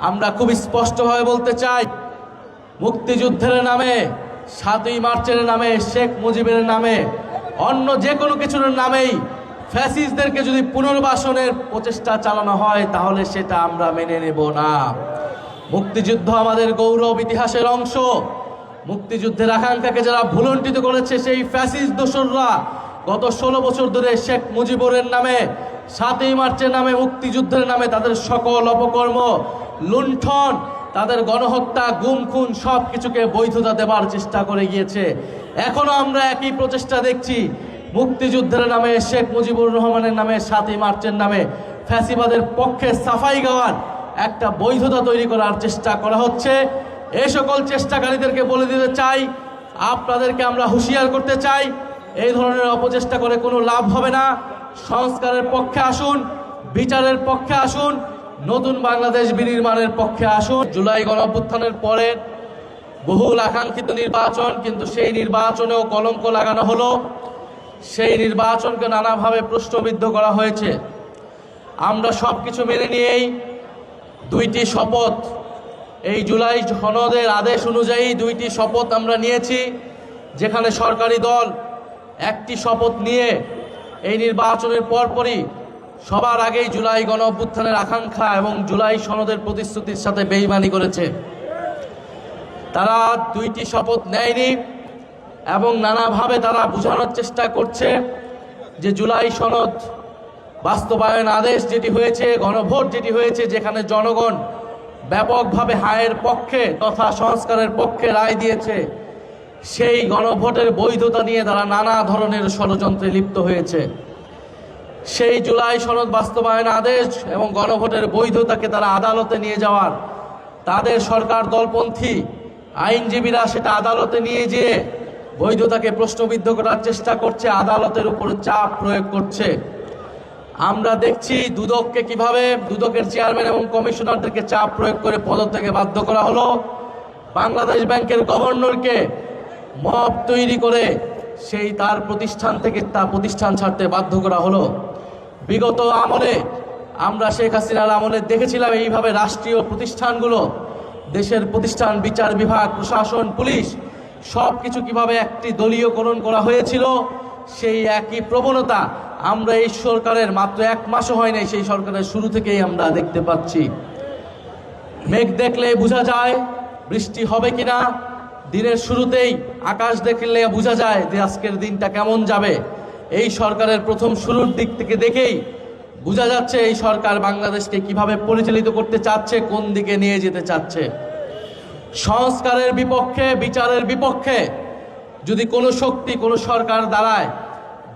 আমরা খুব স্পষ্টভাবে বলতে চাই, মুক্তিযুদ্ধের নামে, ৭ই মার্চের নামে, শেখ মুজিবের নামে, অন্য যে কোনো কিছুর নামেই ফ্যাসিস্টদেরকে যদি পুনর্বাসনের প্রচেষ্টা চালানো হয় তাহলে সেটা আমরা মেনে নেব না। মুক্তিযুদ্ধ আমাদের গৌরব ইতিহাসের অংশ। মুক্তিযুদ্ধের আকাঙ্ক্ষাকে যারা ভুলণ্ঠিত করেছে সেই ফ্যাসিস্ট দোসররা গত ১৬ বছর ধরে শেখ মুজিবুরের নামে, ৭ই মার্চের নামে, মুক্তিযুদ্ধের নামে তাদের সকল অপকর্ম, লুণ্ঠন, তাদের গণহত্যা, গুম খুন সব কিছুকে বৈধতা দেবার চেষ্টা করে গিয়েছে। এখনো আমরা একই প্রচেষ্টা দেখছি। মুক্তিযুদ্ধের নামে, শেখ মুজিবুর রহমানের নামে, ৭ই মার্চের নামে ফ্যাসিবাদের পক্ষে সাফাই গাওয়ার একটা বৈধতা তৈরি করার চেষ্টা করা হচ্ছে। এই সকল চেষ্টাকারীদেরকে বলে দিতে চাই, আপনাদেরকে আমরা হুঁশিয়ার করতে চাই, এই ধরনের অপচেষ্টা করে কোনো লাভ হবে না। সংস্কারের পক্ষে আসুন, বিচারের পক্ষে আসুন, নতুন বাংলাদেশ বিনির্মাণের পক্ষে আসুন। জুলাই গণঅভ্যুত্থানের পরে বহুল আকাঙ্ক্ষিত নির্বাচন, কিন্তু সেই নির্বাচনেও কলঙ্ক লাগানো হলো। সেই নির্বাচনকে নানাভাবে প্রশ্নবিদ্ধ করা হয়েছে। আমরা সব কিছু মেনে নিয়েই 2টি শপথ, এই জুলাই সনদের আদেশ অনুযায়ী 2টি শপথ আমরা নিয়েছি, যেখানে সরকারি দল একটি শপথ নিয়ে এই নির্বাচনের পরপরই সবার আগেই জুলাই গণঅভ্যুত্থানের আকাঙ্ক্ষা এবং জুলাই সনদের প্রতিশ্রুতির সাথে বেইমানি করেছে। তারা 2টি শপথ নেয়নি এবং নানাভাবে তারা বোঝানোর চেষ্টা করছে যে জুলাই সনদ বাস্তবায়ন আদেশ যেটি হয়েছে, গণভোট যেটি হয়েছে, যেখানে জনগণ ব্যাপকভাবে হায়ের পক্ষে তথা সংস্কারের পক্ষে রায় দিয়েছে, সেই গণভোটের বৈধতা নিয়ে তারা নানা ধরনের ষড়যন্ত্রে লিপ্ত হয়েছে। সেই জুলাই সনদ বাস্তবায়ন আদেশ এবং গণভোটের বৈধতাকে তারা আদালতে নিয়ে যাওয়ার, তাদের সরকার দলপন্থী আইনজীবীরা সেটা আদালতে নিয়ে যেয়ে বৈধতাকে প্রশ্নবিদ্ধ করার চেষ্টা করছে, আদালতের উপর চাপ প্রয়োগ করছে। আমরা দেখছি দুদককে কিভাবে, দুদকের চেয়ারম্যান এবং কমিশনারদেরকে চাপ প্রয়োগ করে পদত্যাগে বাধ্য করা হলো। বাংলাদেশ ব্যাংকের গভর্নরকে মব তৈরি করে সেই তার প্রতিষ্ঠান থেকে তার প্রতিষ্ঠান ছাড়তে বাধ্য করা হলো। বিগত আমলে আমরা শেখ হাসিনার আমলে দেখেছিলাম এইভাবে রাষ্ট্রীয় প্রতিষ্ঠানগুলো, দেশের প্রতিষ্ঠান, বিচার বিভাগ, প্রশাসন, পুলিশ সব কিছু কীভাবে একটি দলীয়করণ করা হয়েছিল। সেই একই প্রবণতা আমরা এই সরকারের মাত্র 1 মাসও হয় নাই, সেই সরকারের শুরু থেকেই আমরা দেখতে পাচ্ছি। মেঘ দেখলে বোঝা যায় বৃষ্টি হবে কিনা, দিনের শুরুতেই আকাশ দেখলে বোঝা যায় যে আজকের দিনটা কেমন যাবে। এই সরকারের প্রথম শুরুর দিক থেকে দেখেই বোঝা যাচ্ছে এই সরকার বাংলাদেশকে কিভাবে পরিচালিত করতে চাচ্ছে, কোন দিকে নিয়ে যেতে চাচ্ছে। সংস্কারের বিপক্ষে, বিচারের বিপক্ষে যদি কোনো শক্তি, কোনো সরকার দাঁড়ায়,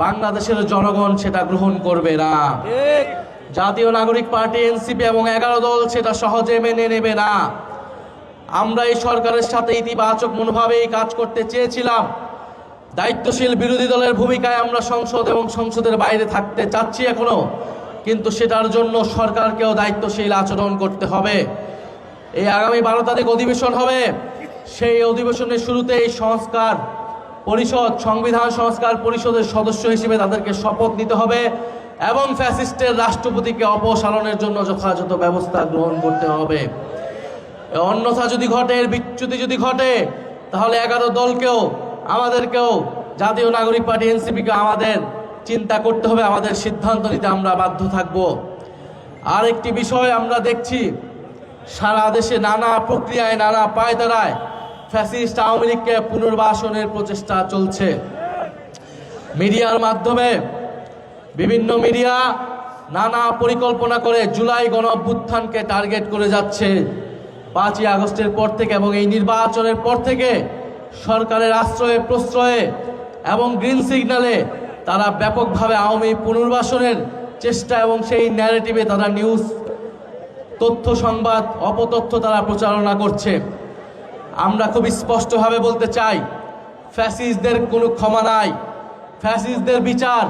বাংলাদেশের জনগণ সেটা গ্রহণ করবে না। জাতীয় নাগরিক পার্টি, এনসিপি এবং 11 দল সেটা সহজে মেনে নেবে না। আমরা এই সরকারের সাথে ইতিবাচক মনোভাবেই কাজ করতে চেয়েছিলাম। দায়িত্বশীল বিরোধী দলের ভূমিকায় আমরা সংসদ এবং সংসদের বাইরে থাকতে চাচ্ছি এখনো, কিন্তু সেটার জন্য সরকারকেও দায়িত্বশীল আচরণ করতে হবে। এই আগামী 12 তারিখ অধিবেশন হবে, সেই অধিবেশনের শুরুতে এই সংস্কার পরিষদ, সংবিধান সংস্কার পরিষদের সদস্য হিসেবে তাদেরকে শপথ নিতে হবে এবং ফ্যাসিস্টের রাষ্ট্রপতিকে অপসারণের জন্য যথাযথ ব্যবস্থা গ্রহণ করতে হবে। অন্যথা যদি ঘটে, এর বিচ্যুতি যদি ঘটে, তাহলে 11 দলকেও, আমাদেরকেও, জাতীয় নাগরিক পার্টি, এনসিপিকে আমাদের চিন্তা করতে হবে, আমাদের সিদ্ধান্ত নিতে আমরা বাধ্য থাকব। আর একটি বিষয় আমরা দেখছি, সারা দেশে নানা প্রক্রিয়ায়, নানা পায়তারায় ফ্যাসিস্ট আওয়ামী লীগকে পুনর্বাসনের প্রচেষ্টা চলছে। মিডিয়ার মাধ্যমে বিভিন্ন মিডিয়া নানা পরিকল্পনা করে জুলাই গণঅভ্যুত্থানকে টার্গেট করে যাচ্ছে। 5ই আগস্টের পর থেকে এবং এই নির্বাচনের পর থেকে সরকারের আশ্রয়ে প্রশ্রয়ে এবং গ্রিন সিগন্যালে তারা ব্যাপকভাবে আওয়ামী পুনর্বাসনের চেষ্টা এবং সেই ন্যারেটিভে তারা নিউজ, তথ্য, সংবাদ, অপতথ্য তারা প্রচারণা করছে। আমরা খুব স্পষ্টভাবে বলতে চাই, ফ্যাসিস্টদের কোনো ক্ষমা নাই। ফ্যাসিস্টদের বিচার,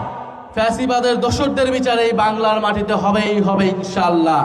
ফ্যাসিবাদের দোসরদের বিচার এই বাংলার মাটিতে হবেই হবে ইনশাআল্লাহ।